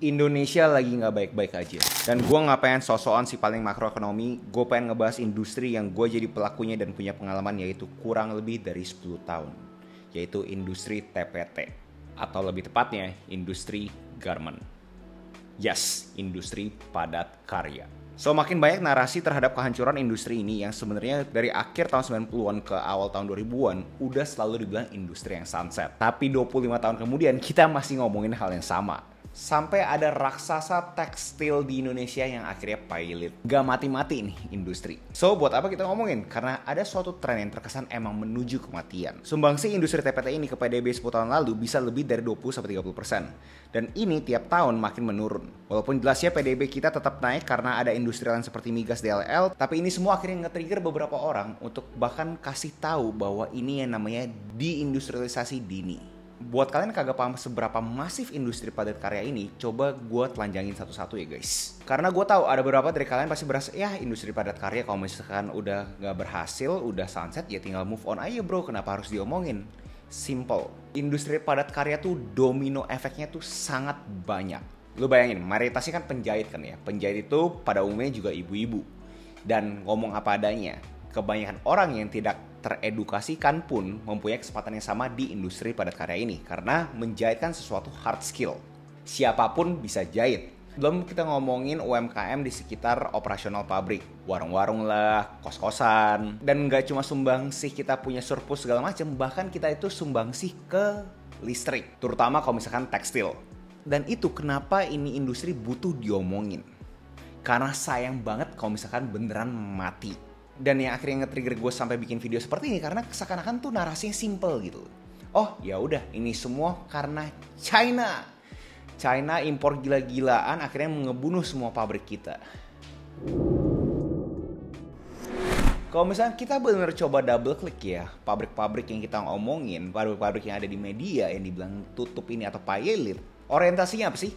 Indonesia lagi nggak baik-baik aja. Dan gue nggak pengen sosokan si paling makroekonomi. Gue pengen ngebahas industri yang gue jadi pelakunya dan punya pengalaman, yaitu kurang lebih dari 10 tahun. Yaitu industri TPT. Atau lebih tepatnya, industri garment. Yes, industri padat karya. So, makin banyak narasi terhadap kehancuran industri ini yang sebenarnya dari akhir tahun 90-an ke awal tahun 2000-an udah selalu dibilang industri yang sunset. Tapi 25 tahun kemudian kita masih ngomongin hal yang sama. Sampai ada raksasa tekstil di Indonesia yang akhirnya pailit. Gak mati-mati nih industri. So, buat apa kita ngomongin? Karena ada suatu tren yang terkesan emang menuju kematian. Sumbangsi industri TPT ini ke PDB 10 tahun lalu bisa lebih dari 20-30%. Dan ini tiap tahun makin menurun. Walaupun jelasnya PDB kita tetap naik karena ada industri lain seperti migas DLL, tapi ini semua akhirnya nge-trigger beberapa orang untuk bahkan kasih tahu bahwa ini yang namanya deindustrialisasi dini. Buat kalian kagak paham seberapa masif industri padat karya ini, coba gue telanjangin satu-satu ya guys. Karena gue tahu ada beberapa dari kalian pasti berasa, ya industri padat karya kalau misalkan udah gak berhasil, udah sunset, ya tinggal move on aja bro, kenapa harus diomongin? Simple. Industri padat karya tuh domino efeknya tuh sangat banyak. Lu bayangin, mayoritasnya kan penjahit kan ya. Penjahit itu pada umumnya juga ibu-ibu. Dan ngomong apa adanya, kebanyakan orang yang tidak teredukasikan pun mempunyai kesempatan yang sama di industri padat karya ini. Karena menjahit kan sesuatu hard skill. Siapapun bisa jahit. Belum kita ngomongin UMKM di sekitar operasional pabrik. Warung-warung lah, kos-kosan. Dan gak cuma sumbangsih kita punya surplus segala macam, bahkan kita itu sumbangsih ke listrik. Terutama kalau misalkan tekstil. Dan itu kenapa ini industri butuh diomongin. Karena sayang banget kalau misalkan beneran mati. Dan yang akhirnya nge-trigger gue sampai bikin video seperti ini karena seakan-akan tuh narasinya simple gitu. Oh ya udah, ini semua karena China. China impor gila-gilaan akhirnya ngebunuh semua pabrik kita. Kalau misalnya kita benar coba double klik ya, pabrik-pabrik yang kita ngomongin, pabrik-pabrik yang ada di media yang dibilang tutup ini atau pailit, orientasinya apa sih?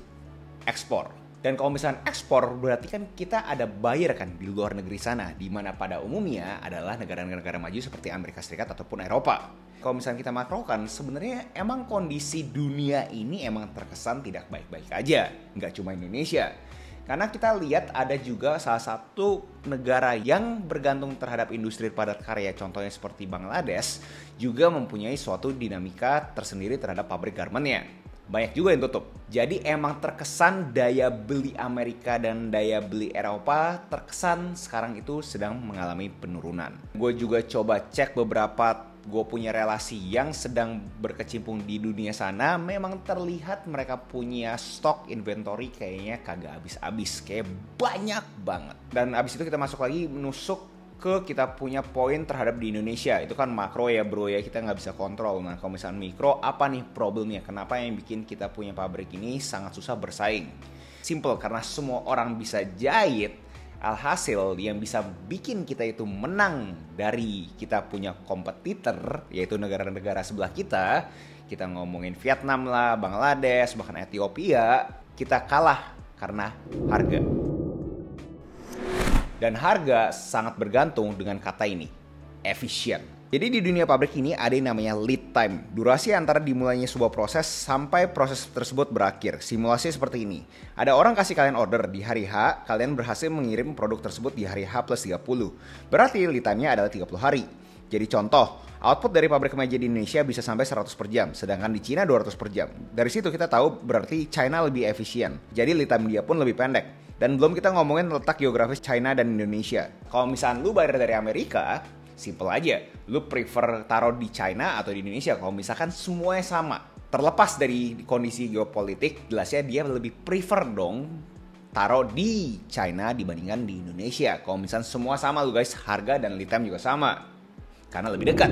Ekspor. Dan kalau misalnya ekspor berarti kan kita ada buyer kan di luar negeri sana, di mana pada umumnya adalah negara-negara maju seperti Amerika Serikat ataupun Eropa. Kalau misalnya kita makrokan, sebenarnya emang kondisi dunia ini emang terkesan tidak baik-baik aja, nggak cuma Indonesia. Karena kita lihat ada juga salah satu negara yang bergantung terhadap industri padat karya, contohnya seperti Bangladesh, juga mempunyai suatu dinamika tersendiri terhadap pabrik garmentnya. Banyak juga yang tutup. Jadi emang terkesan daya beli Amerika dan daya beli Eropa terkesan sekarang itu sedang mengalami penurunan. Gue juga coba cek beberapa gue punya relasi yang sedang berkecimpung di dunia sana. Memang terlihat mereka punya stok inventory kayaknya kagak habis-habis. Kayak banyak banget. Dan abis itu kita masuk lagi menusuk ke kita punya poin terhadap di Indonesia. Itu kan makro ya bro ya, kita nggak bisa kontrol. Nah kalau misalnya mikro, apa nih problemnya? Kenapa yang bikin kita punya pabrik ini sangat susah bersaing? Simple, karena semua orang bisa jahit. Alhasil yang bisa bikin kita itu menang dari kita punya kompetitor, yaitu negara-negara sebelah kita. Kita ngomongin Vietnam lah, Bangladesh, bahkan Ethiopia. Kita kalah karena harga. Dan harga sangat bergantung dengan kata ini, efisien. Jadi di dunia pabrik ini ada yang namanya lead time. Durasi antara dimulainya sebuah proses sampai proses tersebut berakhir. Simulasi seperti ini. Ada orang kasih kalian order di hari H, kalian berhasil mengirim produk tersebut di hari H plus 30. Berarti lead time-nya adalah 30 hari. Jadi contoh, output dari pabrik kemeja di Indonesia bisa sampai 100 per jam, sedangkan di Cina 200 per jam. Dari situ kita tahu berarti China lebih efisien. Jadi lead time dia pun lebih pendek. Dan belum kita ngomongin letak geografis China dan Indonesia. Kalau misalnya lu bayar dari Amerika, simple aja. Lu prefer taruh di China atau di Indonesia kalau misalkan semuanya sama. Terlepas dari kondisi geopolitik, jelasnya dia lebih prefer dong taruh di China dibandingkan di Indonesia. Kalau misalnya semua sama lu guys, harga dan lead time juga sama. Karena lebih dekat.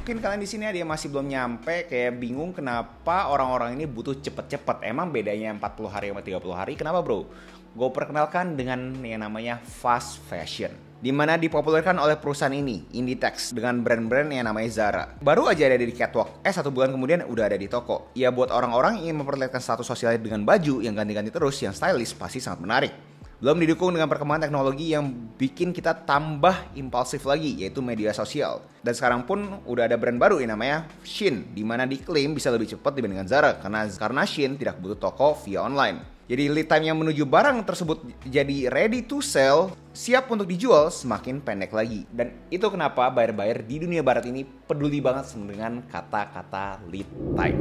Mungkin kalian di sini ada yang masih belum nyampe, kayak bingung kenapa orang-orang ini butuh cepet-cepet. Emang bedanya 40 hari sama 30 hari? Kenapa bro? Gue perkenalkan dengan yang namanya fast fashion. Dimana dipopulerkan oleh perusahaan ini, Inditex, dengan brand-brand yang namanya Zara. Baru aja ada di catwalk, 1 bulan kemudian udah ada di toko. Ya buat orang-orang yang ingin memperlihatkan status sosialnya dengan baju yang ganti-ganti terus, yang stylish, pasti sangat menarik. Belum didukung dengan perkembangan teknologi yang bikin kita tambah impulsif lagi, yaitu media sosial. Dan sekarang pun udah ada brand baru yang namanya Shein, di mana diklaim bisa lebih cepat dibandingkan Zara karena Shein tidak butuh toko via online. Jadi lead time yang menuju barang tersebut jadi ready to sell, siap untuk dijual, semakin pendek lagi. Dan itu kenapa buyer-buyer di dunia barat ini peduli banget dengan kata-kata lead time.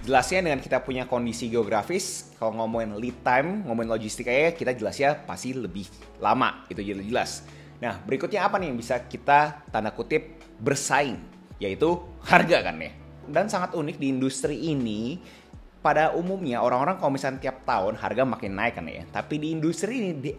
Jelasnya dengan kita punya kondisi geografis, kalau ngomongin lead time, ngomongin logistik aja, kita jelasnya pasti lebih lama, itu jadi jelas. Nah, berikutnya apa nih yang bisa kita tanda kutip bersaing, yaitu harga kan ya. Dan sangat unik di industri ini, pada umumnya orang-orang kalau misalnya tiap tahun harga makin naik kan ya. Tapi di industri ini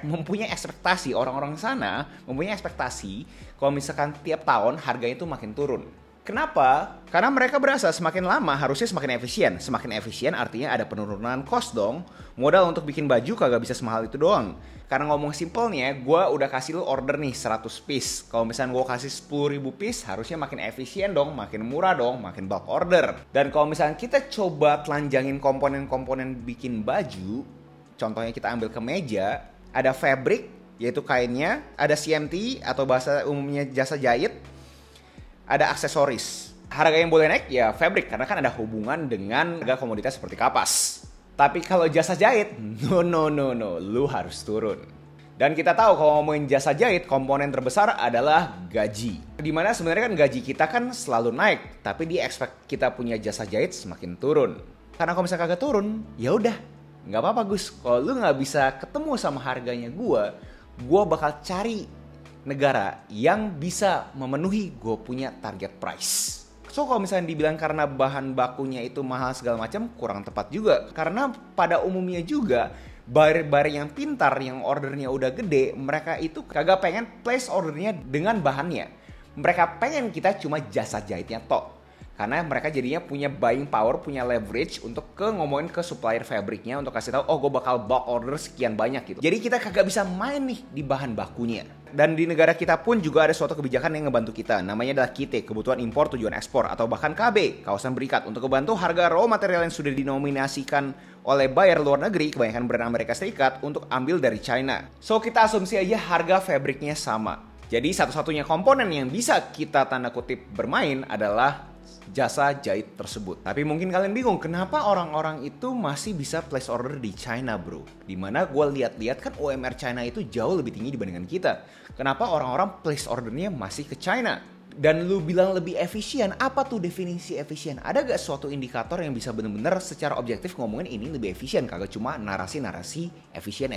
mempunyai ekspektasi, orang-orang sana mempunyai ekspektasi kalau misalkan tiap tahun harganya itu makin turun. Kenapa? Karena mereka berasa semakin lama harusnya semakin efisien. Semakin efisien artinya ada penurunan cost dong. Modal untuk bikin baju kagak bisa semahal itu doang. Karena ngomong simpelnya, gue udah kasih lu order nih 100 piece. Kalau misalnya gue kasih 10.000 piece, harusnya makin efisien dong, makin murah dong, makin bulk order. Dan kalau misalnya kita coba telanjangin komponen-komponen bikin baju, contohnya kita ambil kemeja, ada fabric, yaitu kainnya, ada CMT atau bahasa umumnya jasa jahit, ada aksesoris. Harga yang boleh naik ya fabric, karena kan ada hubungan dengan harga komoditas seperti kapas. Tapi kalau jasa jahit, no, lu harus turun. Dan kita tahu kalau ngomongin jasa jahit, komponen terbesar adalah gaji. Dimana sebenarnya kan gaji kita kan selalu naik, tapi di expect kita punya jasa jahit semakin turun. Karena kalau misalnya kagak turun, ya udah, nggak apa-apa Gus. Kalau lu nggak bisa ketemu sama harganya gue bakal cari negara yang bisa memenuhi gue punya target price. So kalau misalnya dibilang karena bahan bakunya itu mahal segala macam, kurang tepat juga. Karena pada umumnya juga buyer-buyer yang pintar, yang ordernya udah gede, mereka itu kagak pengen place ordernya dengan bahannya. Mereka pengen kita cuma jasa jahitnya tok. Karena mereka jadinya punya buying power, punya leverage untuk ngomongin ke supplier fabriknya untuk kasih tahu, oh gue bakal bulk order sekian banyak gitu. Jadi kita kagak bisa main nih di bahan bakunya. Dan di negara kita pun juga ada suatu kebijakan yang ngebantu kita. Namanya adalah KIT, Kebutuhan Impor Tujuan Ekspor, atau bahkan KB, Kawasan Berikat, untuk membantu harga raw material yang sudah dinominasikan oleh buyer luar negeri, kebanyakan brand Amerika Serikat, untuk ambil dari China. So kita asumsi aja harga fabriknya sama. Jadi satu-satunya komponen yang bisa kita tanda kutip bermain adalah jasa jahit tersebut. Tapi mungkin kalian bingung, kenapa orang-orang itu masih bisa place order di China bro? Dimana gue lihat-lihat kan UMR China itu jauh lebih tinggi dibandingkan kita. Kenapa orang-orang place ordernya masih ke China? Dan lu bilang lebih efisien, apa tuh definisi efisien? Ada gak suatu indikator yang bisa bener-bener secara objektif ngomongin ini lebih efisien? Kagak cuma narasi-narasi efisien.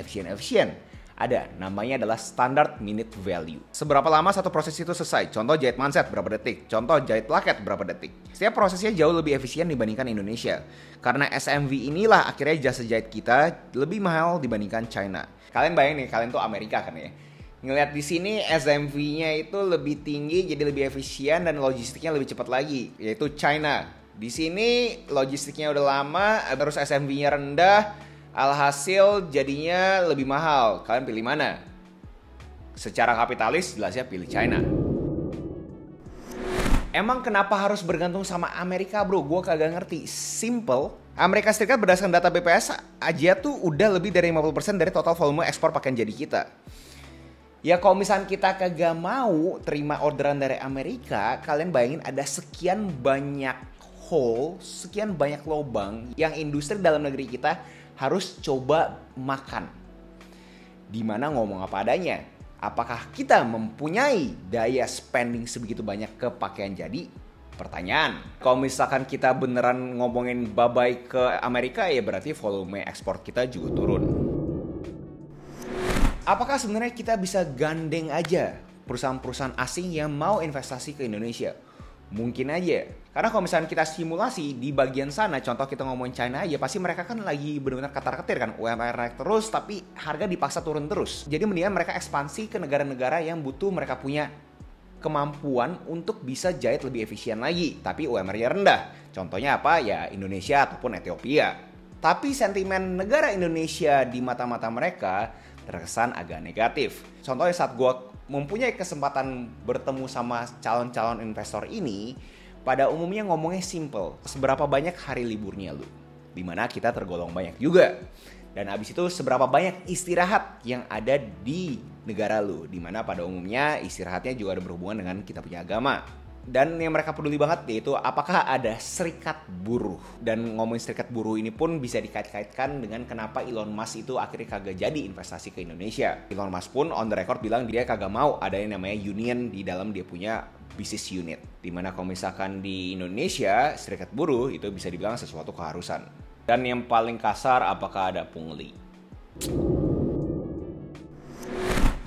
Ada, namanya adalah standard minute value. Seberapa lama satu proses itu selesai? Contoh jahit manset berapa detik? Contoh jahit plaket berapa detik? Setiap prosesnya jauh lebih efisien dibandingkan Indonesia. Karena SMV inilah akhirnya jasa jahit kita lebih mahal dibandingkan China. Kalian bayangin nih, kalian tuh Amerika kan ya. Ngelihat di sini SMV-nya itu lebih tinggi, jadi lebih efisien dan logistiknya lebih cepat lagi, yaitu China. Di sini logistiknya udah lama, terus SMV-nya rendah. Alhasil jadinya lebih mahal. Kalian pilih mana? Secara kapitalis jelasnya pilih China. Emang kenapa harus bergantung sama Amerika bro? Gue kagak ngerti. Simple. Amerika Serikat berdasarkan data BPS aja tuh udah lebih dari 50% dari total volume ekspor pakaian jadi kita. Ya kalau misalnya kita kagak mau terima orderan dari Amerika, kalian bayangin ada sekian banyak hole, sekian banyak lubang yang industri dalam negeri kita harus coba makan. Dimana ngomong apa adanya, apakah kita mempunyai daya spending sebegitu banyak ke pakaian jadi? Pertanyaan. Kalau misalkan kita beneran ngomongin babai ke Amerika, ya berarti volume ekspor kita juga turun. Apakah sebenarnya kita bisa gandeng aja perusahaan-perusahaan asing yang mau investasi ke Indonesia? Mungkin aja. Karena kalau misalnya kita simulasi di bagian sana, contoh kita ngomongin China aja, pasti mereka kan lagi benar-benar ketar-ketir kan, UMR naik terus tapi harga dipaksa turun terus. Jadi mendingan mereka ekspansi ke negara-negara yang butuh mereka punya kemampuan untuk bisa jahit lebih efisien lagi, tapi UMR-nya rendah. Contohnya apa? Ya Indonesia ataupun Ethiopia. Tapi sentimen negara Indonesia di mata-mata mereka terkesan agak negatif. Contohnya saat gue mempunyai kesempatan bertemu sama calon-calon investor ini, pada umumnya ngomongnya simple. Seberapa banyak hari liburnya lu? dimana kita tergolong banyak juga. Dan abis itu seberapa banyak istirahat yang ada di negara lu, dimana pada umumnya istirahatnya juga ada berhubungan dengan kita punya agama. Dan yang mereka peduli banget yaitu apakah ada serikat buruh. Dan ngomongin serikat buruh ini pun bisa dikait-kaitkan dengan kenapa Elon Musk itu akhirnya kagak jadi investasi ke Indonesia. Elon Musk pun on the record bilang dia kagak mau ada yang namanya union di dalam dia punya business unit. Dimana kalau misalkan di Indonesia serikat buruh itu bisa dibilang sesuatu keharusan. Dan yang paling kasar, apakah ada pungli?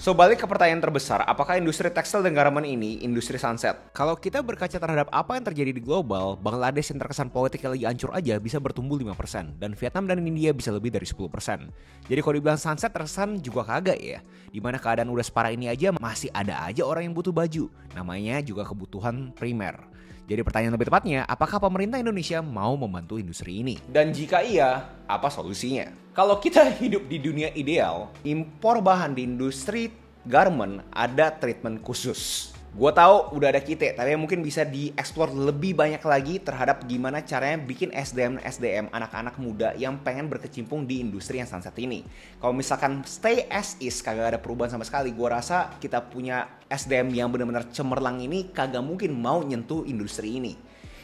So, balik ke pertanyaan terbesar, apakah industri tekstil dan garment ini industri sunset? Kalau kita berkaca terhadap apa yang terjadi di global, Bangladesh yang terkesan politik lagi hancur aja bisa bertumbuh 5%, dan Vietnam dan India bisa lebih dari 10%. Jadi kalau dibilang sunset terkesan juga kagak ya. Dimana keadaan udah separah ini aja masih ada aja orang yang butuh baju. Namanya juga kebutuhan primer. Jadi pertanyaan lebih tepatnya, apakah pemerintah Indonesia mau membantu industri ini? Dan jika iya, apa solusinya? Kalau kita hidup di dunia ideal, impor bahan di industri garment ada treatment khusus. Gue tahu udah ada kita, tapi mungkin bisa dieksplor lebih banyak lagi terhadap gimana caranya bikin SDM anak-anak muda yang pengen berkecimpung di industri yang sunset ini. Kalau misalkan stay as is, kagak ada perubahan sama sekali, gue rasa kita punya SDM yang benar-benar cemerlang ini kagak mungkin mau nyentuh industri ini.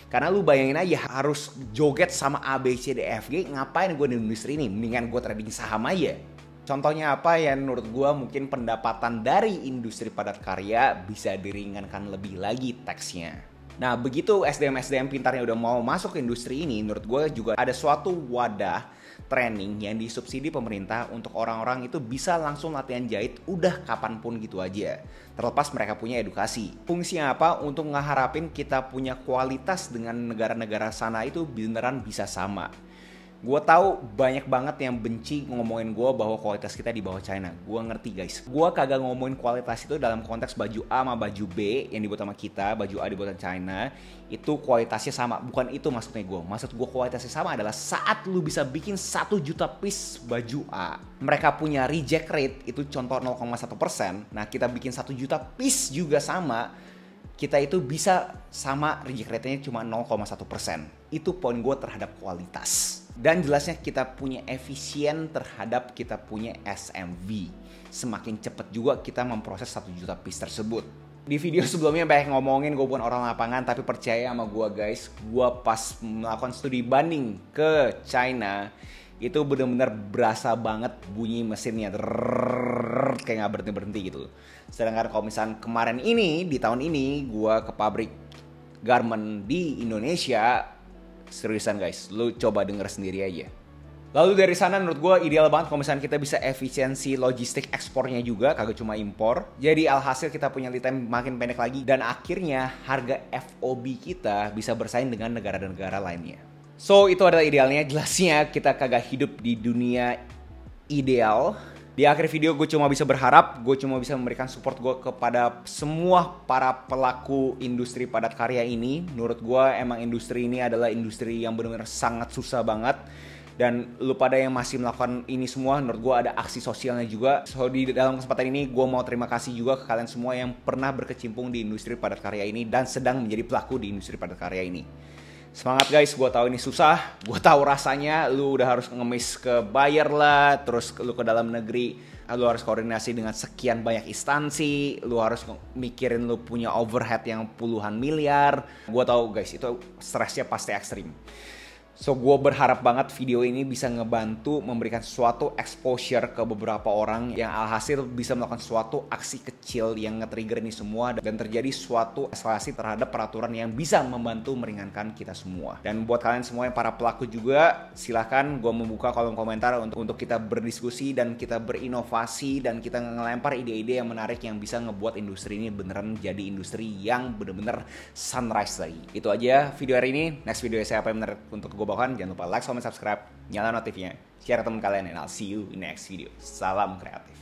Karena lu bayangin aja harus joget sama A, B, C, D, F, G, ngapain gue di industri ini? Mendingan gue trading saham aja. Contohnya apa ya, menurut gue mungkin pendapatan dari industri padat karya bisa diringankan lebih lagi teksnya. Nah begitu SDM pintarnya udah mau masuk ke industri ini, menurut gue juga ada suatu wadah training yang disubsidi pemerintah untuk orang-orang itu bisa langsung latihan jahit udah kapanpun gitu aja. Terlepas mereka punya edukasi. Fungsinya apa? Untuk ngeharapin kita punya kualitas dengan negara-negara sana itu beneran bisa sama. Gue tahu banyak banget yang benci ngomongin gue bahwa kualitas kita di bawah China. Gue ngerti guys. Gue kagak ngomongin kualitas itu dalam konteks baju A sama baju B yang dibuat sama kita, baju A dibuat China, itu kualitasnya sama. Bukan itu maksudnya gue. Maksud gue kualitasnya sama adalah saat lu bisa bikin 1 juta piece baju A, mereka punya reject rate itu contoh 0,1%. Nah kita bikin 1 juta piece juga sama, kita itu bisa sama reject rate-nya cuma 0,1%. Itu poin gue terhadap kualitas. Dan jelasnya kita punya efisien terhadap kita punya SMV. Semakin cepat juga kita memproses 1 juta piece tersebut. Di video sebelumnya banyak ngomongin gue bukan orang lapangan, tapi percaya sama gue guys, gue pas melakukan studi banding ke China, itu benar-benar berasa banget bunyi mesinnya kayak nggak berhenti-berhenti gitu. Sedangkan kalau misalnya kemarin ini, di tahun ini, gue ke pabrik garment di Indonesia, seriusan guys, lu coba denger sendiri aja. Lalu dari sana menurut gue ideal banget kalau misalnya kita bisa efisiensi logistik ekspornya juga, kagak cuma impor. Jadi alhasil kita punya lead time makin pendek lagi, dan akhirnya harga FOB kita bisa bersaing dengan negara-negara lainnya. So itu adalah idealnya, jelasnya kita kagak hidup di dunia ideal. Di akhir video gue cuma bisa berharap, gue cuma bisa memberikan support gue kepada semua para pelaku industri padat karya ini. Menurut gue emang industri ini adalah industri yang benar-benar sangat susah banget. Dan lu pada yang masih melakukan ini semua, menurut gue ada aksi sosialnya juga. So di dalam kesempatan ini gue mau terima kasih juga ke kalian semua yang pernah berkecimpung di industri padat karya ini dan sedang menjadi pelaku di industri padat karya ini. Semangat guys, gue tahu ini susah, gue tahu rasanya, lu udah harus ngemis ke buyer lah, terus lu ke dalam negeri, lu harus koordinasi dengan sekian banyak instansi, lu harus mikirin lu punya overhead yang puluhan miliar. Gue tahu guys, itu stresnya pasti ekstrim. So gue berharap banget video ini bisa ngebantu memberikan suatu exposure ke beberapa orang yang alhasil bisa melakukan suatu aksi kecil yang nge-trigger ini semua dan terjadi suatu eskalasi terhadap peraturan yang bisa membantu meringankan kita semua. Dan buat kalian semua yang para pelaku juga, silahkan gue membuka kolom komentar untuk kita berdiskusi dan kita berinovasi dan kita ngelempar ide-ide yang menarik yang bisa ngebuat industri ini beneran jadi industri yang bener-bener sunrise lagi. Itu aja video hari ini. Next video saya apa yang menarik untuk gue bawakan. Jangan lupa like, comment, subscribe, nyalain notifnya, share ke teman kalian, and I'll see you in next video. Salam kreatif.